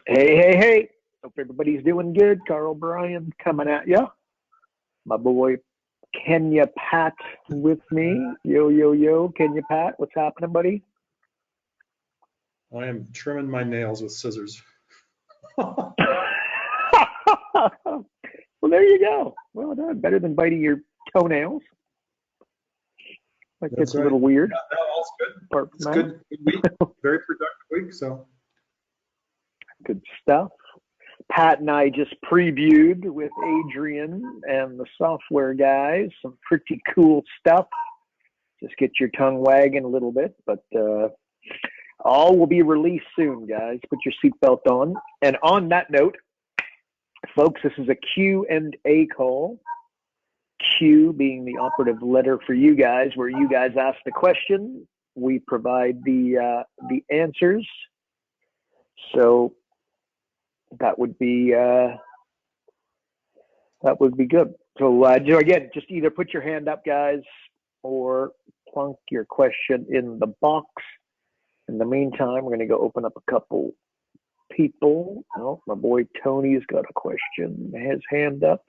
Hey, hey, hey. Hope everybody's doing good. Carl Bryan coming at you. My boy Kenya Pat with me. Yo, yo, yo. Kenya Pat, what's happening, buddy? I am trimming my nails with scissors. Well, there you go. Well done. Better than biting your toenails. That gets That's a right. little weird. Yeah, no, all's good. Or, It's no? good week. Very productive week. So Good stuff. Pat and I just previewed with Adrian and the software guys some pretty cool stuff. Just get your tongue wagging a little bit, but all will be released soon, guys. Put your seatbelt on. And on that note, folks, this is a Q&A call. Q being the operative letter for you guys, where you guys ask the question, we provide the answers. So that would be good. So again, just either put your hand up, guys, or plunk your question in the box. In the meantime, we're going to go open up a couple people. Oh, my boy Tony's got a question. His hand up.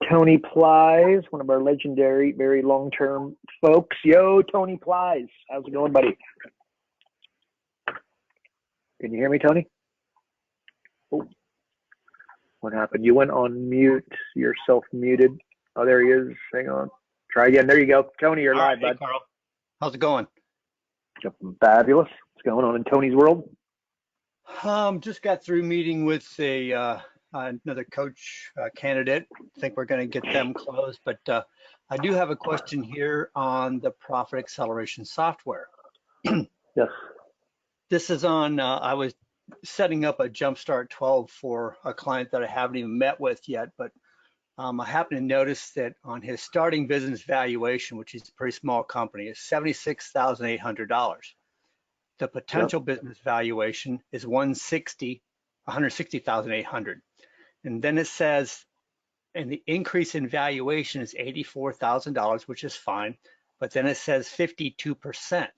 Tony Plies, one of our legendary, very long-term folks. Yo, Tony Plies. How's it going, buddy? Can you hear me, Tony? Oh, what happened? You went on mute. You're self-muted. Oh, there he is. Hang on. Try again. There you go. Tony, you're live, bud. Hey, Carl. How's it going? Fabulous. What's going on in Tony's world? Just got through meeting with another coach candidate. I think we're going to get them closed, but I do have a question here on the profit acceleration software. Yes. This is on, I was setting up a Jumpstart 12 for a client that I haven't even met with yet, but I happen to notice that on his starting business valuation, which is a pretty small company, is $76,800. The potential business valuation is $160,800. And then it says, and the increase in valuation is $84,000, which is fine. But then it says 52%.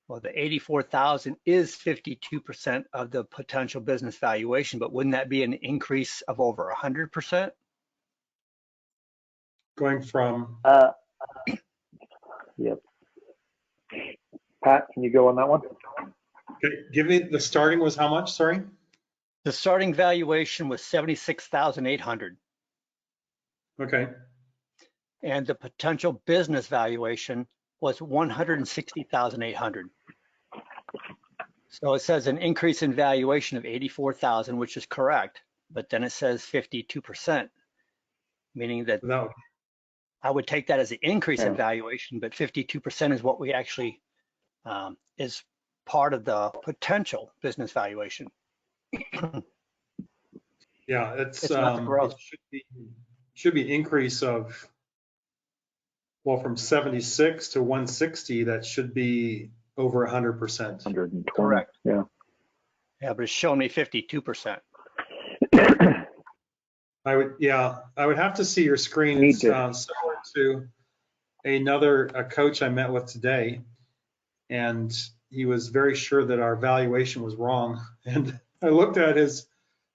Well, the 84,000 is 52% of the potential business valuation, but wouldn't that be an increase of over 100%? going from Yep. Pat, can you go on that one? okay, give me the starting was how much? Sorry. The starting valuation was 76,800, Okay. and the potential business valuation was 160,800. So it says an increase in valuation of 84,000, which is correct, but then it says 52%, meaning that No. I would take that as an increase in Yeah. valuation, but 52% is what we actually is part of the potential business valuation. Yeah, it's not the growth. it should be an increase of, well, from 76 to 160. That should be over 100%. 120. Correct. Yeah. Yeah, but it's showing me 52%. I would have to see your screen. Need It's to. similar to a coach I met with today, and he was very sure that our valuation was wrong. And I looked at his,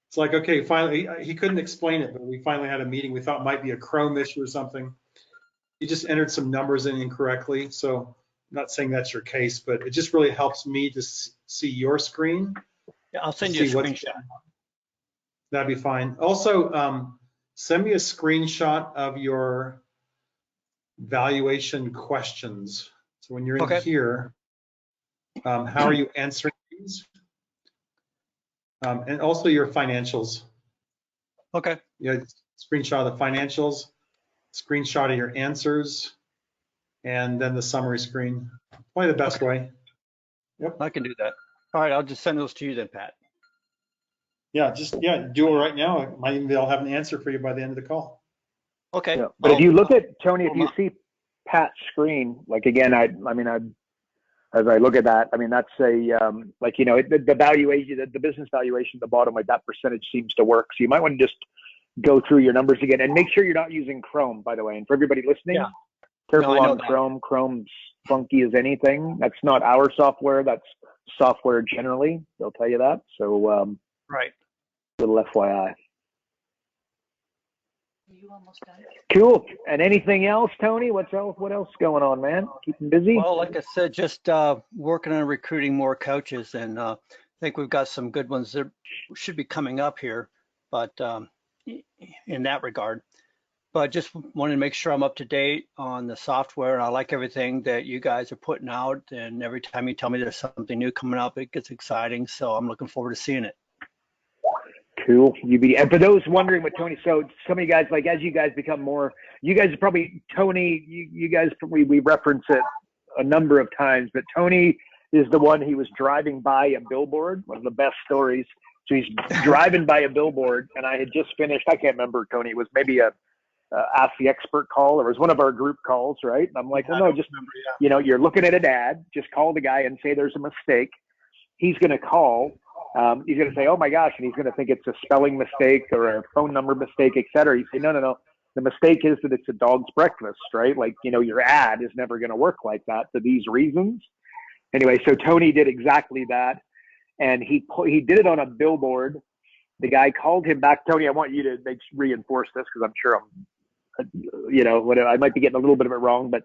it's like, okay, finally, he couldn't explain it, but we finally had a meeting. We thought it might be a Chrome issue or something. He just entered some numbers in incorrectly. So I'm not saying that's your case, but it just really helps me to see your screen. Yeah, I'll send you a See what's screenshot. That'd be fine. Also, send me a screenshot of your valuation questions. So when you're in Okay. here, how are you answering these? And also your financials. Okay. Yeah, screenshot of the financials, screenshot of your answers, and then the summary screen. Probably the best way. Yep. I can do that. All right, I'll just send those to you then, Pat. Yeah, do it right now. It might even be I'll have an answer for you by the end of the call. Okay. Yeah. But if you look at Tony, if you see Pat's screen, like again, as I look at that, I mean, that's a like, you know, the valuation, the business valuation at the bottom, like that percentage seems to work. So you might want to just go through your numbers again and make sure you're not using Chrome, by the way. And for everybody listening, Yeah. careful No, I know on that. Chrome. Chrome's funky as anything. That's not our software. That's software generally. They'll tell you that. So Right. Little FYI. You almost done? Cool. And anything else, Tony? What else going on, man? Keeping busy? Well, like I said, just working on recruiting more coaches, and I think we've got some good ones that should be coming up here, but in that regard. But just wanted to make sure I'm up to date on the software, and I like everything that you guys are putting out. And every time you tell me there's something new coming up, it gets exciting. So I'm looking forward to seeing it. Cool. And for those wondering what Tony, so some of you guys, like as you guys become more, you guys probably, Tony, you guys probably, we reference it a number of times, but Tony is the one, he was driving by a billboard, one of the best stories. So he's driving by a billboard, and I had just finished, I can't remember, Tony, it was maybe a Ask the Expert call, or it was one of our group calls, right? And I'm like, well, no, just, you know, you're looking at an ad, just call the guy and say there's a mistake. He's going to call. He's going to say, oh my gosh, and he's going to think it's a spelling mistake or a phone number mistake, et cetera. You say, no. The mistake is that it's a dog's breakfast, right? Like, you know, your ad is never going to work like that for these reasons. Anyway, so Tony did exactly that. And he did it on a billboard. The guy called him back. Tony, I want you to reinforce this because I'm sure I might be getting a little bit of it wrong, but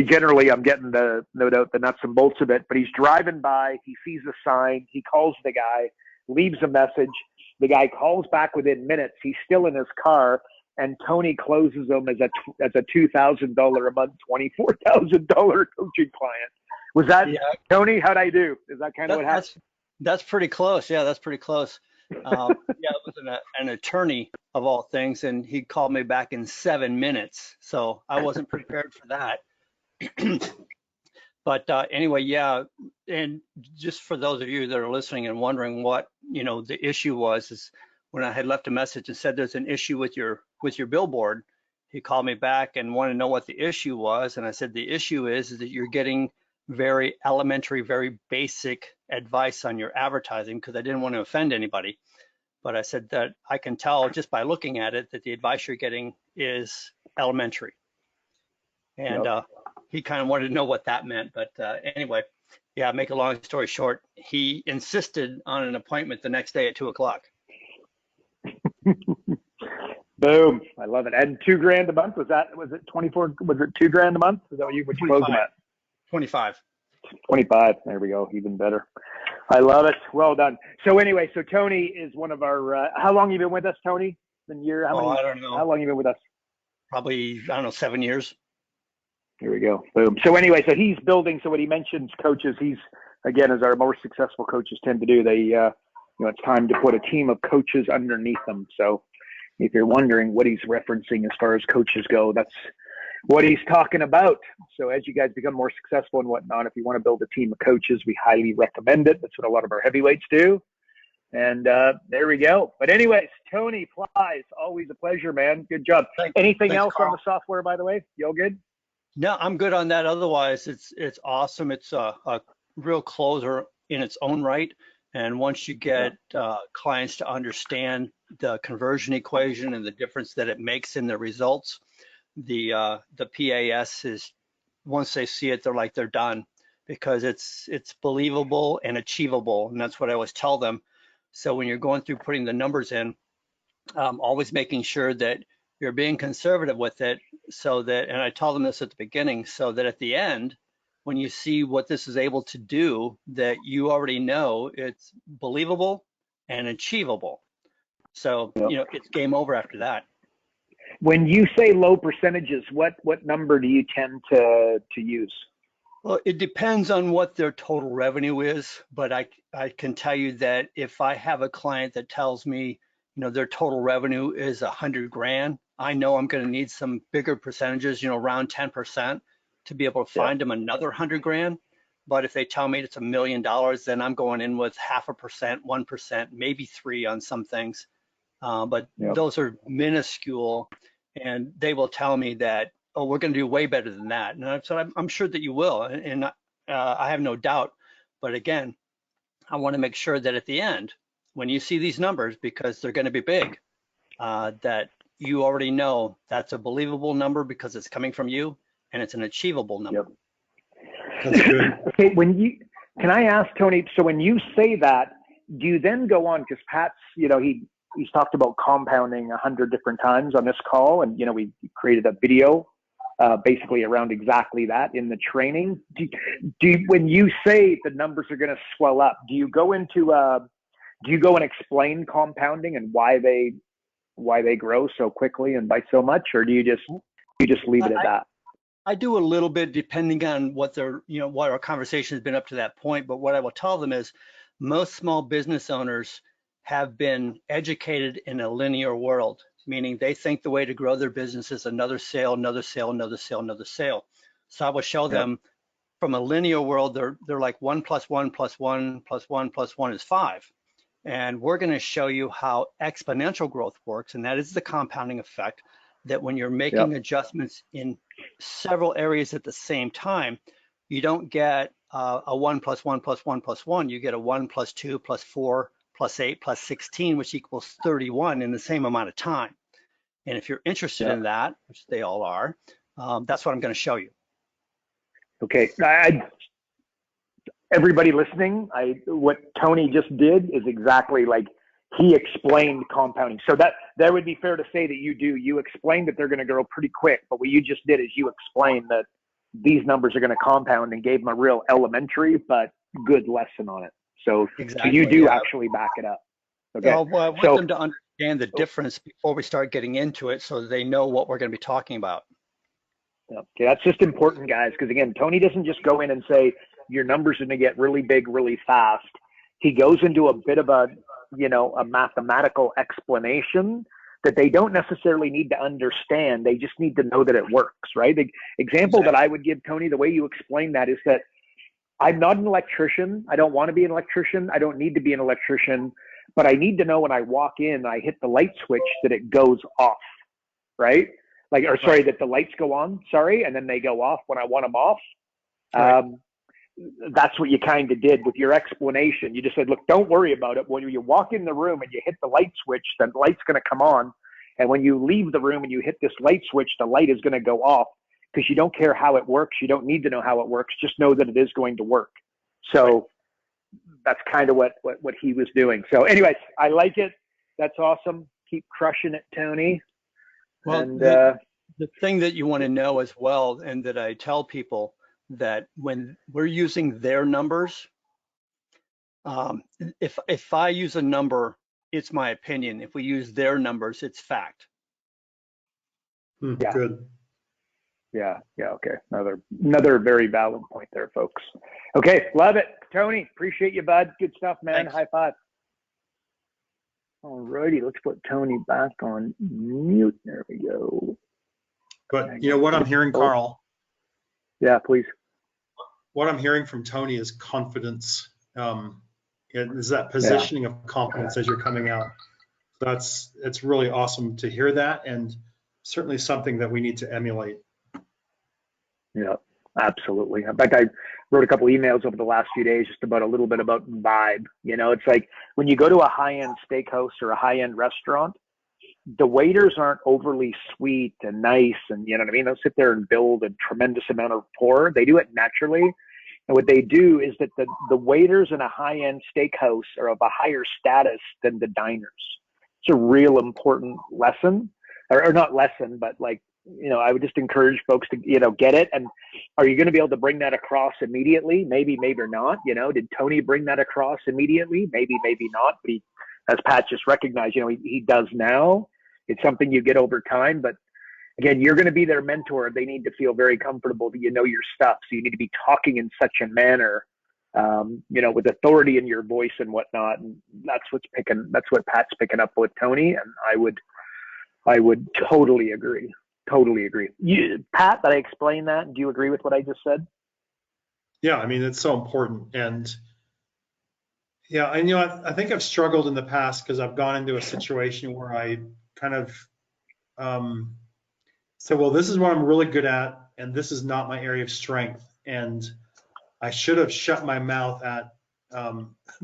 generally I'm getting no doubt the nuts and bolts of it. But he's driving by, he sees a sign, he calls the guy, leaves a message. The guy calls back within minutes. He's still in his car, and Tony closes him as a $2,000 a month, $24,000 coaching client. Was that, yeah. Tony? How'd I do? Is that kind of what happened? That's pretty close. Yeah, that's pretty close. It was an attorney of all things, and he called me back in 7 minutes. So I wasn't prepared for that. But anyway, yeah. And just for those of you that are listening and wondering what, the issue was, is when I had left a message and said there's an issue with your billboard, he called me back and wanted to know what the issue was. And I said, the issue is that you're getting very elementary, very basic advice on your advertising, because I didn't want to offend anybody. But I said that I can tell just by looking at it that the advice you're getting is elementary. And he kind of wanted to know what that meant. But anyway, yeah, make a long story short, he insisted on an appointment the next day at 2:00. Boom. I love it. And $2,000 a month, was it 24? Was it $2,000 a month? Is that what you closed them at? 25. 25. There we go. Even better. I love it. Well done. So anyway, so Tony is one of our, how long have you been with us, Tony? I don't know. How long have you been with us? Probably, 7 years. Here we go. Boom. So anyway, so he's building, so when he mentions coaches, he's, again, as our more successful coaches tend to do, they, it's time to put a team of coaches underneath them. So if you're wondering what he's referencing as far as coaches go, that's what he's talking about. So as you guys become more successful and whatnot, if you want to build a team of coaches, we highly recommend it. That's what a lot of our heavyweights do. And there we go. But anyways, Tony Plies, always a pleasure, man. Good job. Anything else, Carl, on the software, by the way? You all good? No, I'm good on that. Otherwise, it's awesome. It's a real closer in its own right. And once you get clients to understand the conversion equation and the difference that it makes in the results, the PAS is, once they see it, they're done, because it's believable and achievable, and that's what I always tell them. So when you're going through putting the numbers in, always making sure that you're being conservative with it, so that, and I tell them this at the beginning, so that at the end, when you see what this is able to do, that you already know it's believable and achievable. So it's game over after that. When you say low percentages, what number do you tend to use? Well, it depends on what their total revenue is, but I can tell you that if I have a client that tells me, their total revenue is $100,000, I know I'm going to need some bigger percentages, around 10%, to be able to find them another $100,000. But if they tell me it's $1 million, then I'm going in with 0.5%, 1%, maybe 3% on some things. But those are minuscule, and they will tell me that, oh, we're going to do way better than that. And I've said, I'm sure that you will, and I have no doubt. But again, I want to make sure that at the end, when you see these numbers, because they're going to be big, that you already know that's a believable number because it's coming from you, and it's an achievable number. Yep. That's good. Okay, Can I ask, Tony, so when you say that, do you then go on, because Pat's, he's talked about compounding 100 different times on this call, and, we created a video basically around exactly that in the training. When you say the numbers are going to swell up, do you go and explain compounding and why they grow so quickly and by so much, or do you just leave it at that? I do a little bit depending on what what our conversation has been up to that point. But what I will tell them is most small business owners have been educated in a linear world, meaning they think the way to grow their business is another sale, another sale, another sale, another sale. So I will show them from a linear world, they're like 1 + 1 + 1 + 1 + 1 is 5. And we're going to show you how exponential growth works, and that is the compounding effect, that when you're making adjustments in several areas at the same time, you don't get a 1 + 1 + 1 + 1, you get a 1 + 2 + 4 + 8 + 16, which equals 31 in the same amount of time. And if you're interested in that, which they all are, that's what I'm going to show you. Okay. Everybody listening, what Tony just did is exactly like he explained compounding. So that would be fair to say that you explained that they're going to grow pretty quick, but what you just did is you explained that these numbers are going to compound and gave them a real elementary but good lesson on it. So, exactly, so you do actually back it up. Okay. Well, I want them to understand the difference before we start getting into it, so they know what we're going to be talking about. Okay, that's just important, guys, because again, Tony doesn't just go in and say your numbers are going to get really big really fast. He goes into a bit of a mathematical explanation that they don't necessarily need to understand. They just need to know that it works, right? The example that I would give, Tony, the way you explain that is that I'm not an electrician. I don't want to be an electrician. I don't need to be an electrician, but I need to know when I walk in, I hit the light switch, that it goes off, right? That the lights go on, and then they go off when I want them off. Right. That's what you kind of did with your explanation. You just said, look, don't worry about it. When you walk in the room and you hit the light switch, then the light's going to come on. And when you leave the room and you hit this light switch, the light is going to go off, because you don't care how it works. You don't need to know how it works. Just know that it is going to work. So that's kind of what he was doing. So anyways, I like it. That's awesome. Keep crushing it, Tony. Well, and, the thing that you want to know as well, and that I tell people, that when we're using their numbers, if I use a number, it's my opinion. If we use their numbers, it's fact. Yeah. Good. Yeah. Okay. Another very valid point there, folks. Okay. Love it. Tony, appreciate you, bud. Good stuff, man. Thanks. High five. All righty. Let's put Tony back on mute. There we go. But you know what I'm hearing, Carl? Yeah, please. What I'm hearing from Tony is confidence. Is that positioning of confidence as you're coming out. It's really awesome to hear that, and certainly something that we need to emulate. Yeah, absolutely. In fact, I wrote a couple emails over the last few days just about a little bit about vibe. It's like when you go to a high-end steakhouse or a high-end restaurant, the waiters aren't overly sweet and nice, and you know what I mean? They'll sit there and build a tremendous amount of rapport. They do it naturally. And what they do is that the waiters in a high-end steakhouse are of a higher status than the diners. It's a real important lesson, or not lesson, but I would just encourage folks to, get it. And are you going to be able to bring that across immediately? Maybe not. Did Tony bring that across immediately? Maybe not. But as Pat just recognized, he does now. It's something you get over time, but again, you're going to be their mentor. They need to feel very comfortable that you know your stuff. So you need to be talking in such a manner, with authority in your voice and whatnot. And that's what Pat's picking up with Tony. And I would totally agree. Pat, did I explain that? Do you agree with what I just said? Yeah, I mean, it's so important. And yeah, I think I've struggled in the past because I've gone into a situation where I kind of said, well, this is what I'm really good at, and this is not my area of strength. And I should have shut my mouth at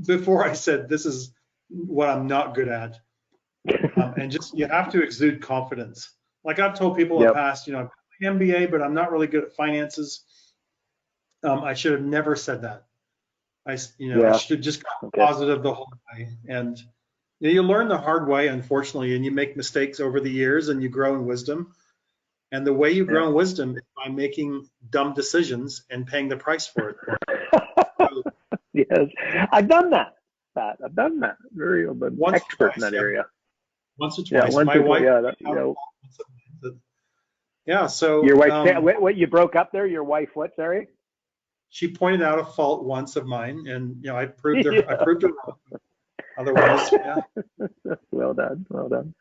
before I said, this is what I'm not good at. And just, you have to exude confidence. Like I've told people in the past, I'm an MBA, but I'm not really good at finances. I should have never said that. I Yeah. should just go Okay. positive the whole way. And you learn the hard way, unfortunately, and you make mistakes over the years and you grow in wisdom. And the way you grow in wisdom is by making dumb decisions and paying the price for it. So, Yes, I've done that. I've done that. Very I'm an once or expert in twice, that yeah. area. Once or Yeah, twice. once My or twice. wife, Yeah, that, you know, yeah. So your wife. What you broke up there? Your wife? What? Sorry. she pointed out a fault once of mine, and I proved her. Yeah. I proved her wrong. Otherwise, yeah. Well done. Well done.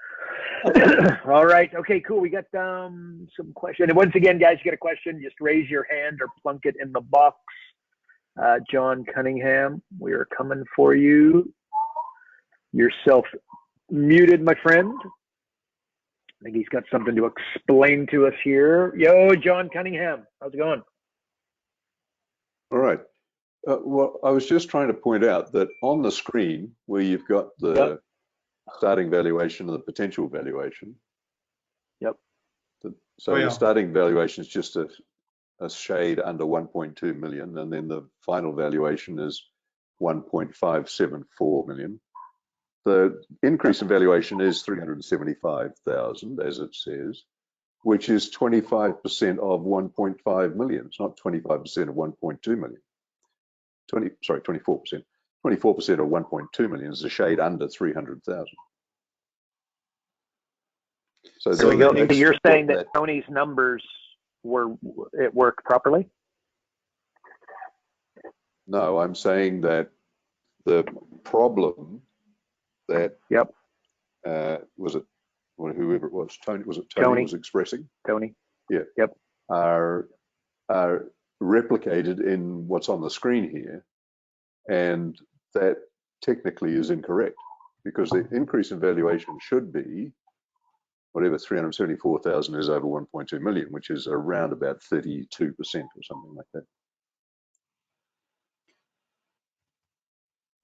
All right. Okay. Cool. We got some questions. And once again, guys, you get a question, just raise your hand or plunk it in the box. John Cunningham, we are coming for you. You're self-muted, my friend. I think he's got something to explain to us here. Yo, John Cunningham, how's it going? All right. Well, I was just trying to point out that on the screen where you've got the starting valuation and the potential valuation. Yep. So the starting valuation is just a shade under 1.2 million, and then the final valuation is 1.574 million. The increase in valuation is 375,000, as it says, which is 25% of 1.5 million. It's not 25% of 1.2 million. 24%. 24% of 1.2 million is a shade under 300,000. So you're saying that Tony's numbers worked properly? No, I'm saying that the problem that whoever it was, Tony was expressing. Tony. Yeah. Yep. Are replicated in what's on the screen here, and that technically is incorrect, because the increase in valuation should be whatever 374,000 is over 1.2 million, which is around about 32% or something like that.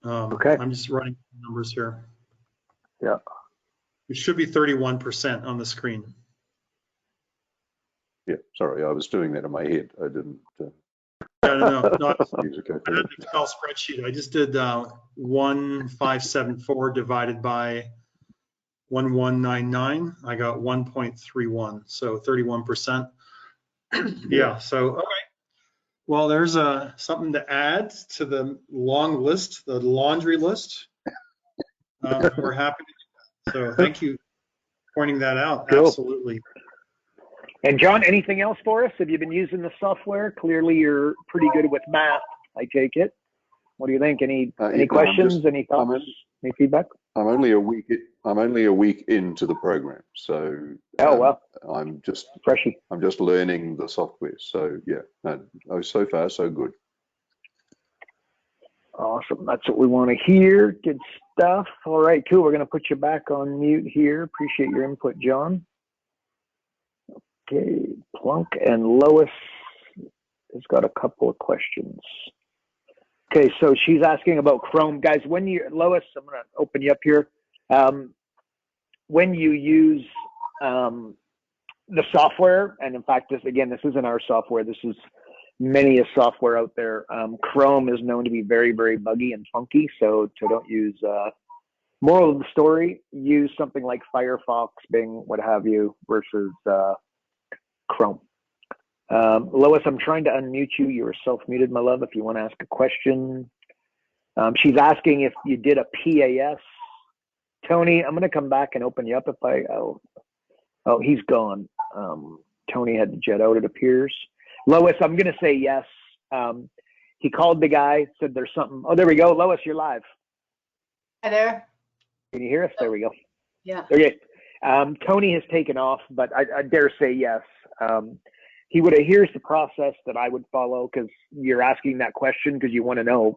Okay. I'm just writing numbers here. Yeah. It should be 31% on the screen. Yeah, sorry, I was doing that in my head. I didn't. No. I had an Excel spreadsheet. I just did 1,574 divided by 1,199. I got 1.31, so 31%. Yeah. So okay. Well, there's something to add to the long list, the laundry list. We're happy to do that. So thank you for pointing that out. Cool. Absolutely. And John, anything else for us? Have you been using the software? Clearly, you're pretty good with math, I take it. What do you think? Any questions? Any thoughts? Any feedback? I'm only a week into the program, so I'm just freshy. I'm just learning the software. So yeah, so far so good. Awesome. That's what we want to hear. Good stuff. All right, cool. We're going to put you back on mute here. Appreciate your input, John. Okay, Plunk and Lois has got a couple of questions. Okay, so she's asking about Chrome. Guys, Lois, I'm going to open you up here. When you use the software, and in fact, this isn't our software. This is many a software out there. Chrome is known to be very, very buggy and funky, so don't use, moral of the story, use something like Firefox, Bing, what have you, versus Chrome. Lois, I'm trying to unmute you. You're self-muted, my love, if you want to ask a question. She's asking if you did a PAS. Tony, I'm going to come back and open you up if oh, he's gone. Tony had to jet out, it appears. Lois, I'm going to say yes. He called the guy, said there's something. Oh, there we go. Lois, you're live. Hi there. Can you hear us? There we go. Yeah. Okay. Tony has taken off, but I dare say yes. Here's the process that I would follow, because you're asking that question because you want to know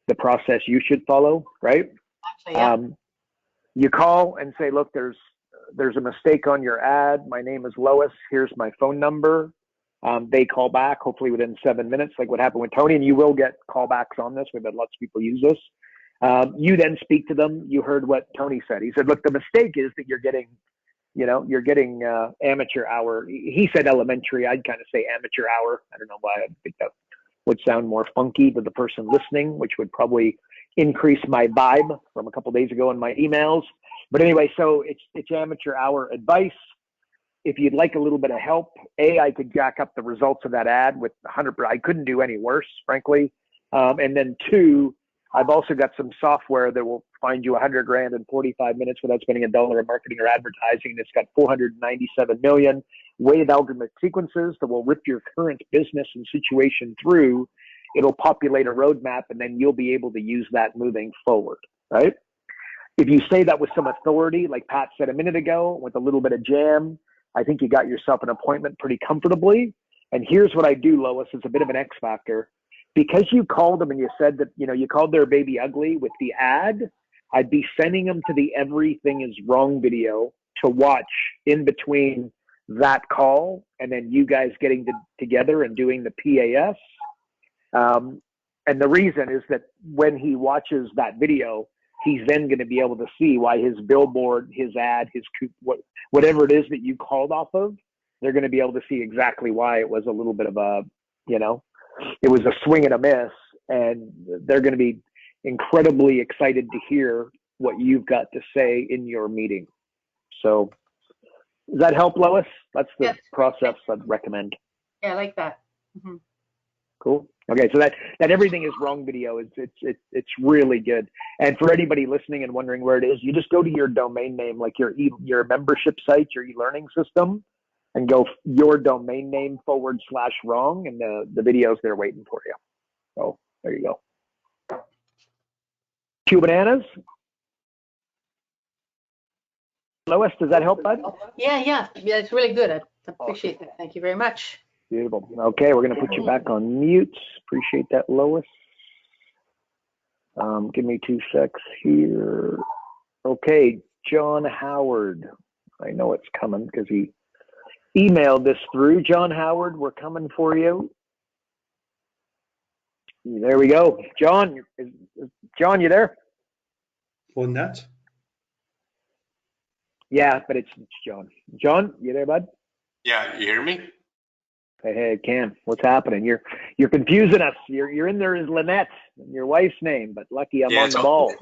the process you should follow, right? Actually, yeah. You call and say, look, there's a mistake on your ad. My name is Lois. Here's my phone number. They call back, hopefully within 7 minutes, like what happened with Tony, and you will get callbacks on this. We've had lots of people use this. You then speak to them. You heard what Tony said. He said, look, the mistake is that you're getting amateur hour. He said elementary. I'd kind of say amateur hour. I don't know why I picked up would sound more funky to the person listening, which would probably increase my vibe from a couple days ago in my emails. But anyway, so it's amateur hour advice. If you'd like a little bit of help, I could jack up the results of that ad with 100%. I couldn't do any worse, frankly. And then 2, I've also got some software that will find you $100,000 in 45 minutes without spending $1 in marketing or advertising. It's got 497 million weighted algorithmic sequences that will rip your current business and situation through. It'll populate a roadmap, and then you'll be able to use that moving forward, right? If you say that with some authority, like Pat said a minute ago, with a little bit of jam, I think you got yourself an appointment pretty comfortably. And here's what I do, Lois, is a bit of an X factor. Because you called them and you said that, you called their baby ugly with the ad, I'd be sending them to the Everything is Wrong video to watch in between that call and then you guys getting together and doing the PAS. And the reason is that when he watches that video, he's then going to be able to see why his billboard, his ad, whatever it is that you called off of, they're going to be able to see exactly why it was a little bit of a, it was a swing and a miss, and they're going to be incredibly excited to hear what you've got to say in your meeting. So does that help, Lois? That's the process I'd recommend. Yeah, I like that. Mm-hmm. Cool. Okay, so that Everything is Wrong video it's really good. And for anybody listening and wondering where it is, you just go to your domain name, like your membership site, your e-learning system, and go your domain name /wrong, and the videos there waiting for you. So there you go. 2 bananas. Lois, does that help, bud? Yeah, it's really good. I appreciate that. Thank you very much. Beautiful. Okay, we're going to put you back on mute. Appreciate that, Lois. Give me 2 secs here. Okay, John Howard. I know it's coming because he emailed this through. John Howard, we're coming for you. There we go. John, John, you there? Lynette? Yeah, but it's John. John, you there, bud? Yeah, you hear me? Hey, Cam, what's happening? You're confusing us. You're in there as Lynette, your wife's name, but lucky I'm on the ball.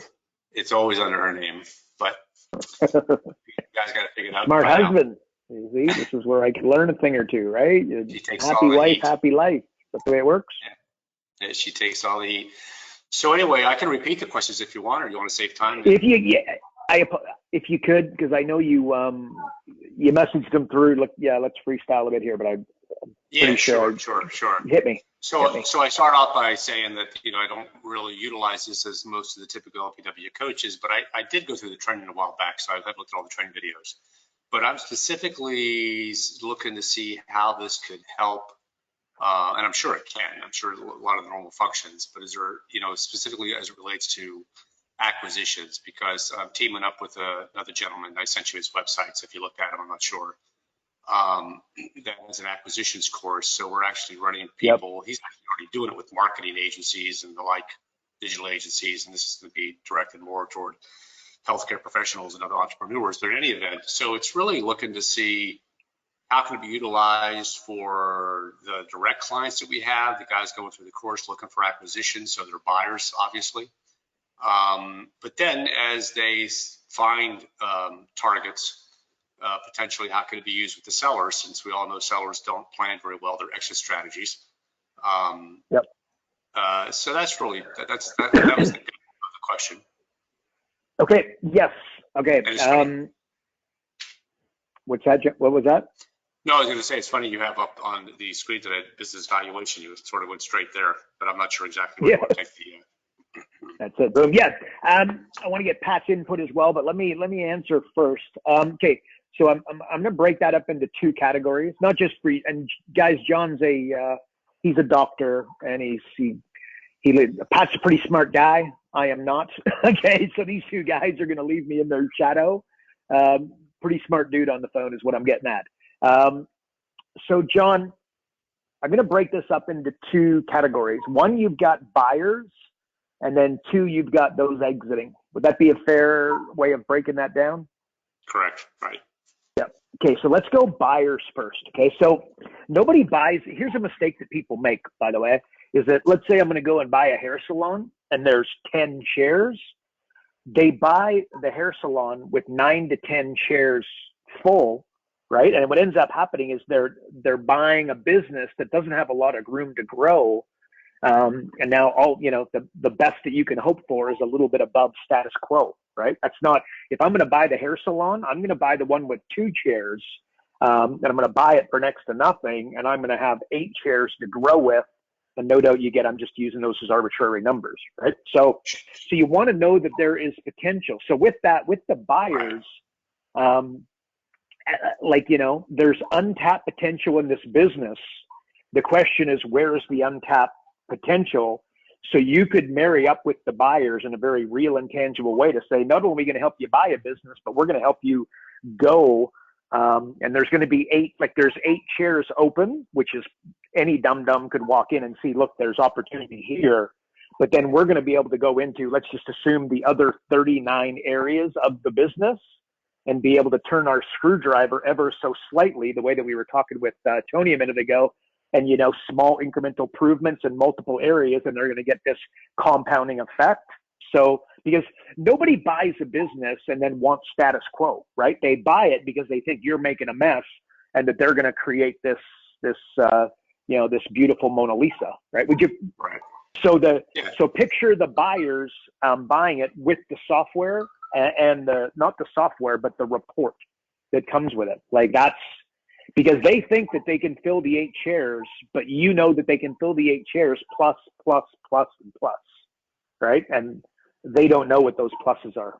It's always under her name, but you guys got to figure it out. Smart husband. You see, this is where I can learn a thing or two, right? Happy wife, happy life. That's the way it works. Yeah, she takes all the heat. So anyway, I can repeat the questions if you want, or you want to save time. If you could, because I know you messaged them through. Look, let's freestyle a bit here, but I'm pretty sure. Sure. Hit me. So I start off by saying that I don't really utilize this as most of the typical LPW coaches, but I did go through the training a while back, so I've looked at all the training videos. But I'm specifically looking to see how this could help, and I'm sure it can. I'm sure a lot of the normal functions, but is there, specifically as it relates to acquisitions, because I'm teaming up with another gentleman. I sent you his website, so if you look at him, I'm not sure. That has an acquisitions course. So we're actually running people. Yep. He's actually already doing it with marketing agencies and the like, digital agencies, and this is going to be directed more toward healthcare professionals and other entrepreneurs. But in any event, so it's really looking to see how can it be utilized for the direct clients that we have, the guys going through the course looking for acquisitions, so they're buyers, obviously. But then as they find targets, potentially how could it be used with the sellers, since we all know sellers don't plan very well their exit strategies. So that's really, that was the question. Okay, yes, okay. What's that? What was that? No, I was going to say, it's funny you have up on the screen today business valuation. You sort of went straight there, but I'm not sure exactly what you want to take the. That's it. Boom. Yes. I want to get Pat's input as well, but let me answer first. Okay. So I'm going to break that up into 2 categories, not just for, and guys, John's he's a doctor, and Pat's a pretty smart guy. I am not. Okay. So these 2 guys are going to leave me in their shadow. Pretty smart dude on the phone is what I'm getting at. So John, I'm going to break this up into 2 categories. 1, you've got buyers, and then 2, you've got those exiting. Would that be a fair way of breaking that down? Correct. Right. Yep. Okay, so let's go buyers first. Okay, so nobody buys. Here's a mistake that people make, by the way, is that, let's say I'm going to go and buy a hair salon and there's 10 chairs. They buy the hair salon with 9 to 10 chairs full, right? And what ends up happening is they're buying a business that doesn't have a lot of room to grow. And now all, the best that you can hope for is a little bit above status quo, right? That's not, if I'm going to buy the hair salon, I'm going to buy the one with 2 chairs, and I'm going to buy it for next to nothing. And I'm going to have 8 chairs to grow with. And no doubt I'm just using those as arbitrary numbers, right? So you want to know that there is potential. So with that, with the buyers, there's untapped potential in this business. The question is, where is the untapped potential? So you could marry up with the buyers in a very real and tangible way to say, not only are we going to help you buy a business, but we're going to help you go. And there's going to be 8 chairs open, which is any dum-dum could walk in and see, look, there's opportunity here. But then we're going to be able to go into, let's just assume, the other 39 areas of the business and be able to turn our screwdriver ever so slightly, the way that we were talking with Tony a minute ago, and, small incremental improvements in multiple areas, and they're going to get this compounding effect. So, because nobody buys a business and then wants status quo, right? They buy it because they think you're making a mess and that they're going to create this beautiful Mona Lisa, right? Would you? Right. So picture the buyers buying it with the software and not the software, but the report that comes with it. Like, that's because they think that they can fill the 8 chairs, but that they can fill the 8 chairs plus, and plus, right? And they don't know what those pluses are.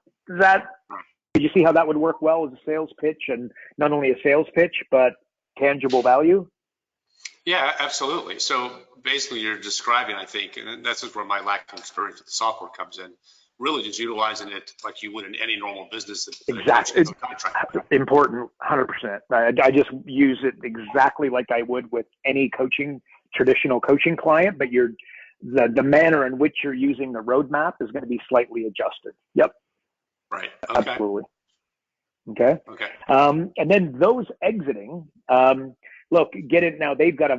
Did you see how that would work well as a sales pitch, and not only a sales pitch, but tangible value? Yeah, absolutely. So basically you're describing, I think, and this is where my lack of experience with the software comes in, really just utilizing it like you would in any normal business. Exactly. Important, 100%. I just use it exactly like I would with any traditional coaching client, but the manner in which you're using the roadmap is going to be slightly adjusted. Yep. Right. Okay. Absolutely. Okay. Okay. And then those exiting, look, get it now. They've got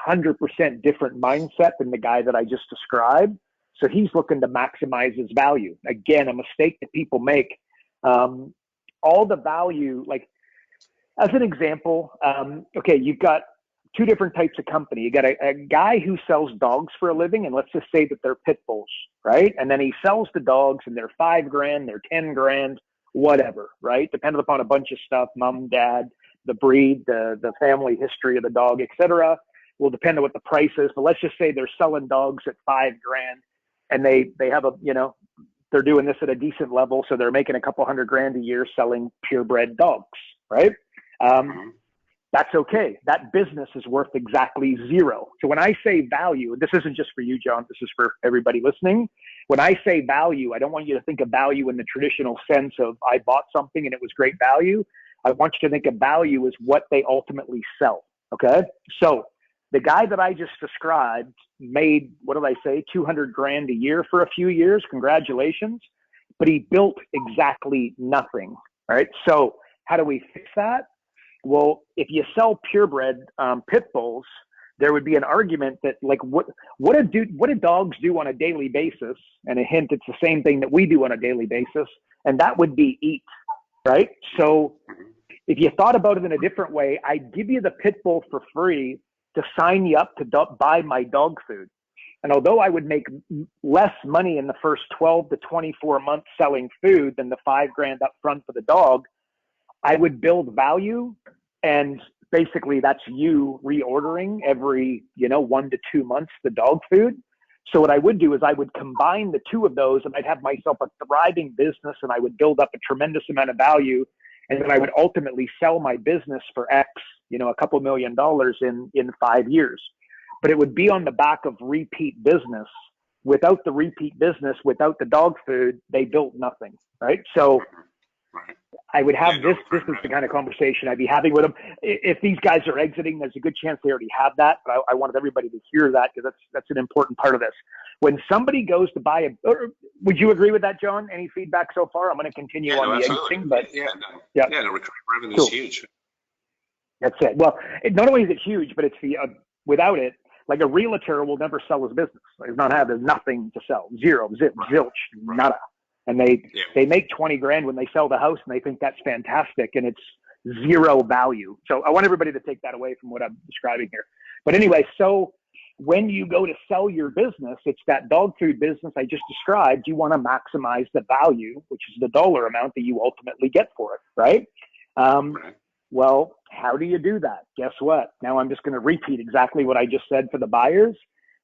100% different mindset than the guy that I just described. So he's looking to maximize his value. Again, a mistake that people make. All the value, like as an example, okay, you've got 2 different types of company. You got a guy who sells dogs for a living, and let's just say that they're pit bulls, right? And then he sells the dogs, and they're $5,000, they're $10,000, whatever, right? Depending upon a bunch of stuff, mom, dad, the breed, the family history of the dog, etc. Will depend on what the price is. But let's just say they're selling dogs at $5,000, and they have they're doing this at a decent level, so they're making a couple $100,000 a year selling purebred dogs, right? That's okay. That business is worth exactly 0. So when I say value, this isn't just for you, John, this is for everybody listening. When I say value, I don't want you to think of value in the traditional sense of I bought something and it was great value. I want you to think of value as what they ultimately sell. Okay. So the guy that I just described made, what did I say, $200,000 a year for a few years. Congratulations. But he built exactly nothing. All right. So how do we fix that? Well, if you sell purebred pit bulls, there would be an argument that, like, what do dogs do on a daily basis? And a hint, it's the same thing that we do on a daily basis, and that would be eat, right? So if you thought about it in a different way, I'd give you the pit bull for free to sign you up to buy my dog food. And although I would make less money in the first 12 to 24 months selling food than the $5,000 up front for the dog, I would build value, and basically that's you reordering every, 1 to 2 months the dog food. So what I would do is I would combine the 2 of those, and I'd have myself a thriving business, and I would build up a tremendous amount of value, and then I would ultimately sell my business for X, a couple $1 million in 5 years. But it would be on the back of repeat business. Without the repeat business, without the dog food, they built nothing, right? So I would have this is the kind of conversation I'd be having with them. If these guys are exiting, there's a good chance they already have that, but I wanted everybody to hear that because that's an important part of this. When somebody goes to buy would you agree with that, John? Any feedback so far? I'm going to continue on the exiting, but the recurring revenue is huge. That's it. Well, not only is it huge, but it's without it, like a realtor will never sell his business. There's nothing to sell. Zero, zip, zilch, nada. And they make 20 grand when they sell the house, and they think that's fantastic, and it's zero value. So I want everybody to take that away from what I'm describing here. But anyway, so when you go to sell your business, it's that dog food business I just described. You want to maximize the value, which is the dollar amount that you ultimately get for it, right? Well, how do you do that? Guess what? Now I'm just going to repeat exactly what I just said for the buyers.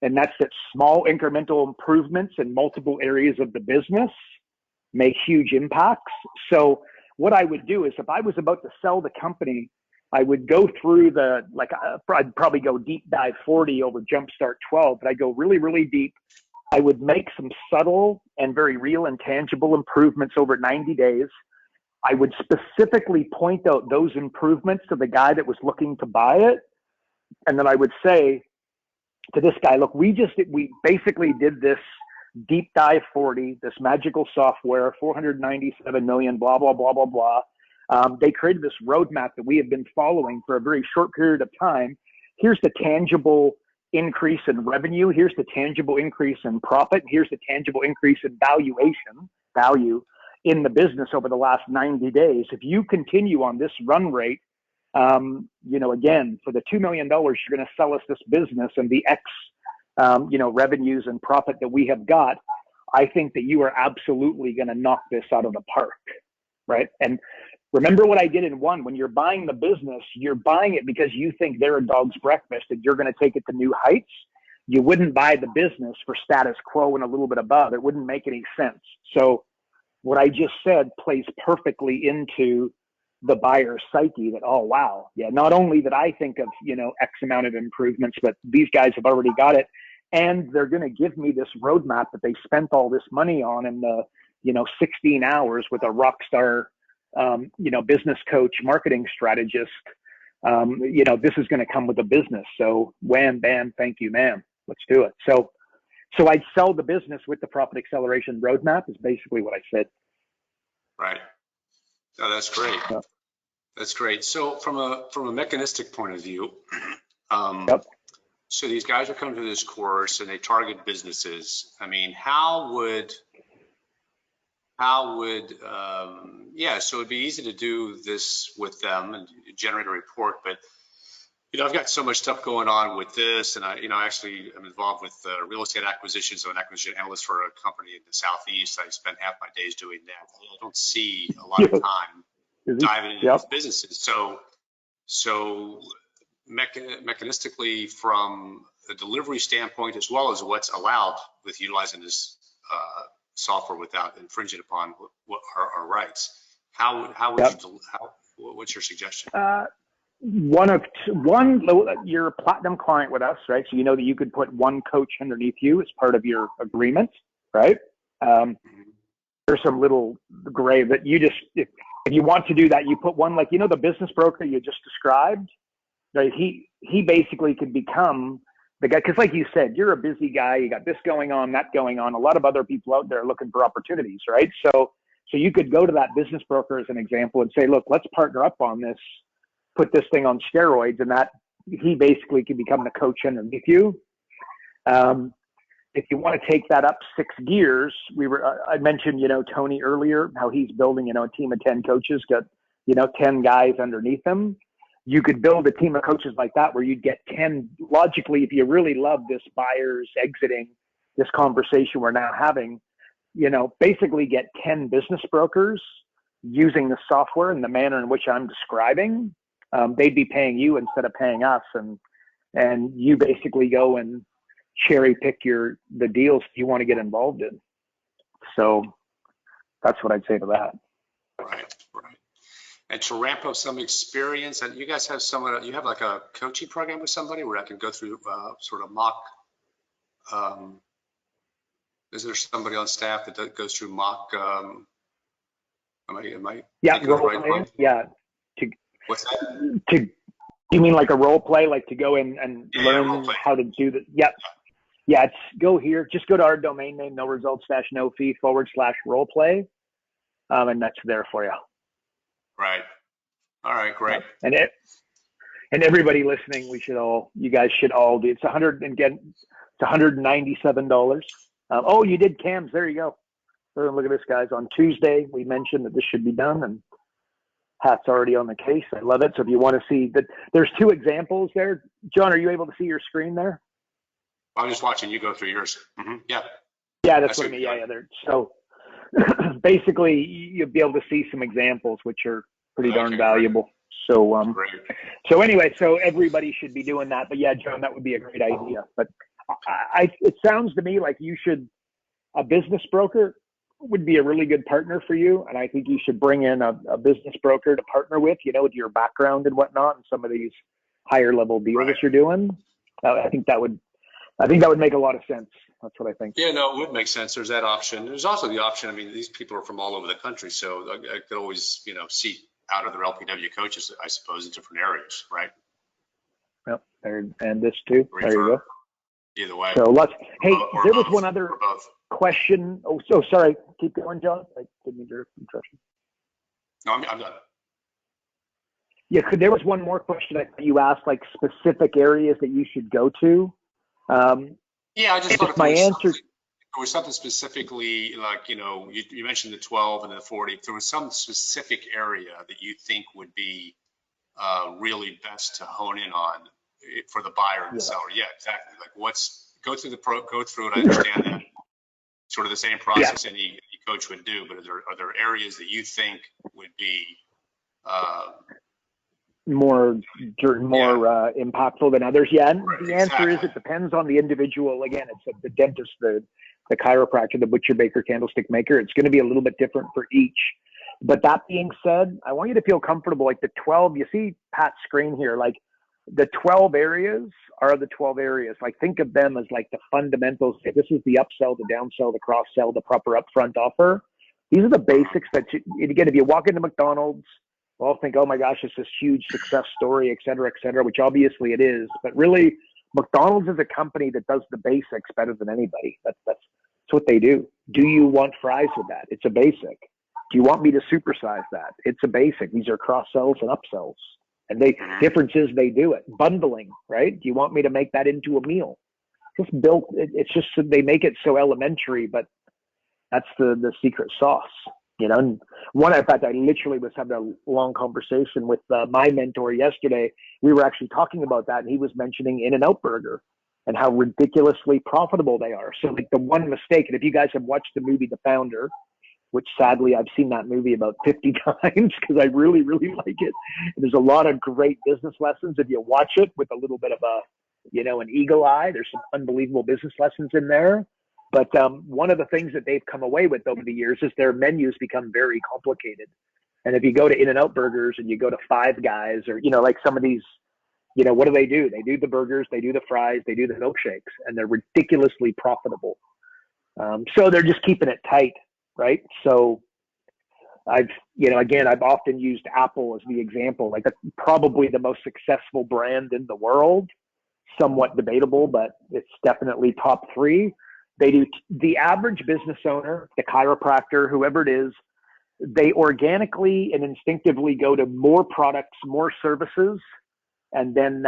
And that's that small incremental improvements in multiple areas of the business make huge impacts. So what I would do is, if I was about to sell the company, I would go through I'd probably go deep dive 40 over Jumpstart 12, but I go really, really deep. I would make some subtle and very real and tangible improvements over 90 days. I would specifically point out those improvements to the guy that was looking to buy it. And then I would say to this guy, look, we basically did this deep dive 40, this magical software, 497 million, blah, blah, blah, blah, blah. They created this roadmap that we have been following for a very short period of time. Here's the tangible increase in revenue. Here's the tangible increase in profit. Here's the tangible increase in value in the business over the last 90 days. If you continue on this run rate, again, for the $2 million, you're going to sell us this business and the X, revenues and profit that we have got. I think that you are absolutely going to knock this out of the park, right? And remember what I did in one. When you're buying the business, you're buying it because you think they're a dog's breakfast and you're going to take it to new heights. You wouldn't buy the business for status quo and a little bit above. It wouldn't make any sense. So what I just said plays perfectly into the buyer's psyche that, oh, wow. Yeah. Not only that I think of, X amount of improvements, but these guys have already got it. And they're going to give me this roadmap that they spent all this money on in the, 16 hours with a rock star, business coach, marketing strategist. This is going to come with a business. So wham, bam, thank you, ma'am. Let's do it. So I'd sell the business with the profit acceleration roadmap is basically what I said. Right. Oh, that's great. Yep. That's great. So from a mechanistic point of view, Yep. So these guys are coming to this course and they target businesses. I mean, how would so it'd be easy to do this with them and generate a report, but I've got so much stuff going on with this, and I actually am involved with real estate acquisitions. I'm an acquisition analyst for a company in the Southeast. I spend half my days doing that. I don't see a lot of time diving into these businesses. So mechanistically, from a delivery standpoint, as well as what's allowed with utilizing this software without infringing upon what our rights, what's your suggestion? One, you're a platinum client with us, right? So you know that you could put one coach underneath you as part of your agreement, right? There's some little gray that you just, if you want to do that, you put one, like, the business broker you just described, right? He basically could become the guy, because like you said, you're a busy guy. You got this going on, that going on. A lot of other people out there looking for opportunities, right? So you could go to that business broker as an example and say, look, let's partner up on this, put this thing on steroids, and that he basically can become the coach underneath you. If you want to take that up 6 gears, I mentioned, Tony earlier, how he's building, a team of 10 coaches, got, 10 guys underneath him. You could build a team of coaches like that where you'd get 10, logically, if you really love this buyer's exiting, this conversation we're now having, basically get 10 business brokers using the software in the manner in which I'm describing. They'd be paying you instead of paying us, and you basically go and cherry pick the deals you want to get involved in. So that's what I'd say to that. Right. And to ramp up some experience, and you guys have you have like a coaching program with somebody where I can go through sort of mock. Is there somebody on staff that goes through mock? Am I? Yeah, role play. Yeah. What's that? You mean like a role play, like to go in and learn how to do that? Yep. Yeah, just go to our domain name, no results - no fee /role play. And that's there for you. Right. All right, great. And and everybody listening, you guys should all do. It's $197. Oh, you did cams. There you go. So look at this, guys. On Tuesday, we mentioned that this should be done, and Pat's already on the case. I love it. So if you want to see that, there's two examples there. John, are you able to see your screen there? I'm just watching you go through yours. Yeah. Yeah, that's what I mean. Yeah. So basically, you'll be able to see some examples, which are pretty darn valuable. Great. So anyway, so everybody should be doing that. But yeah, John, that would be a great idea. But it sounds to me like a business broker would be a really good partner for you. And I think you should bring in a business broker to partner with, with your background and whatnot, and some of these higher level deals that you're doing. I think that would make a lot of sense. That's what I think. Yeah, no, it would make sense. There's that option. There's also the option. I mean, these people are from all over the country, so I could always, seek out other LPW coaches, I suppose, in different areas, right? Yep. And this too. There you go. Either way. So hey, there was one other both. question. Oh, so sorry. Keep going, John. I didn't mean to interrupt you. No, I'm done. Yeah, there was one more question that you asked, like specific areas that you should go to. Yeah, I just thought my answer. There was something specifically like, you mentioned the 12 and the 40. If there was some specific area that you think would be really best to hone in on for the buyer and the seller. Yeah, exactly. Like go through it. I understand that. Sort of the same process any coach would do, but are there areas that you think would be more impactful than others? Yeah, and the answer is it depends on the individual. Again, it's the dentist, the chiropractor, the butcher, baker, candlestick maker. It's going to be a little bit different for each. But that being said, I want you to feel comfortable. Like the 12, you see Pat's screen here, like the 12 areas are the 12 areas. Like think of them as like the fundamentals. This is the upsell, the downsell, the cross sell, the proper upfront offer. These are the basics that again, if you walk into McDonald's, we'll all think, oh my gosh, it's this huge success story, et cetera, which obviously it is. But really, McDonald's is a company that does the basics better than anybody. That's what they do. Do you want fries with that? It's a basic. Do you want me to supersize that? It's a basic. These are cross sells and upsells. And difference is they do it. Bundling, right? Do you want me to make that into a meal? It's just they make it so elementary, but that's the secret sauce. And in fact, I literally was having a long conversation with my mentor yesterday. We were actually talking about that, and he was mentioning In-N-Out Burger and how ridiculously profitable they are. So like the one mistake, and if you guys have watched the movie The Founder, which sadly I've seen that movie about 50 times because I really, really like it. There's a lot of great business lessons if you watch it with a little bit of an eagle eye. There's some unbelievable business lessons in there. But one of the things that they've come away with over the years is their menus become very complicated. And if you go to In-N-Out Burgers and you go to Five Guys or, like some of these, what do? They do the burgers, they do the fries, they do the milkshakes, and they're ridiculously profitable. So they're just keeping it tight, right? So I've often used Apple as the example, like that's probably the most successful brand in the world, somewhat debatable, but it's definitely top three. They do the average business owner, the chiropractor, whoever it is, they organically and instinctively go to more products, more services, and then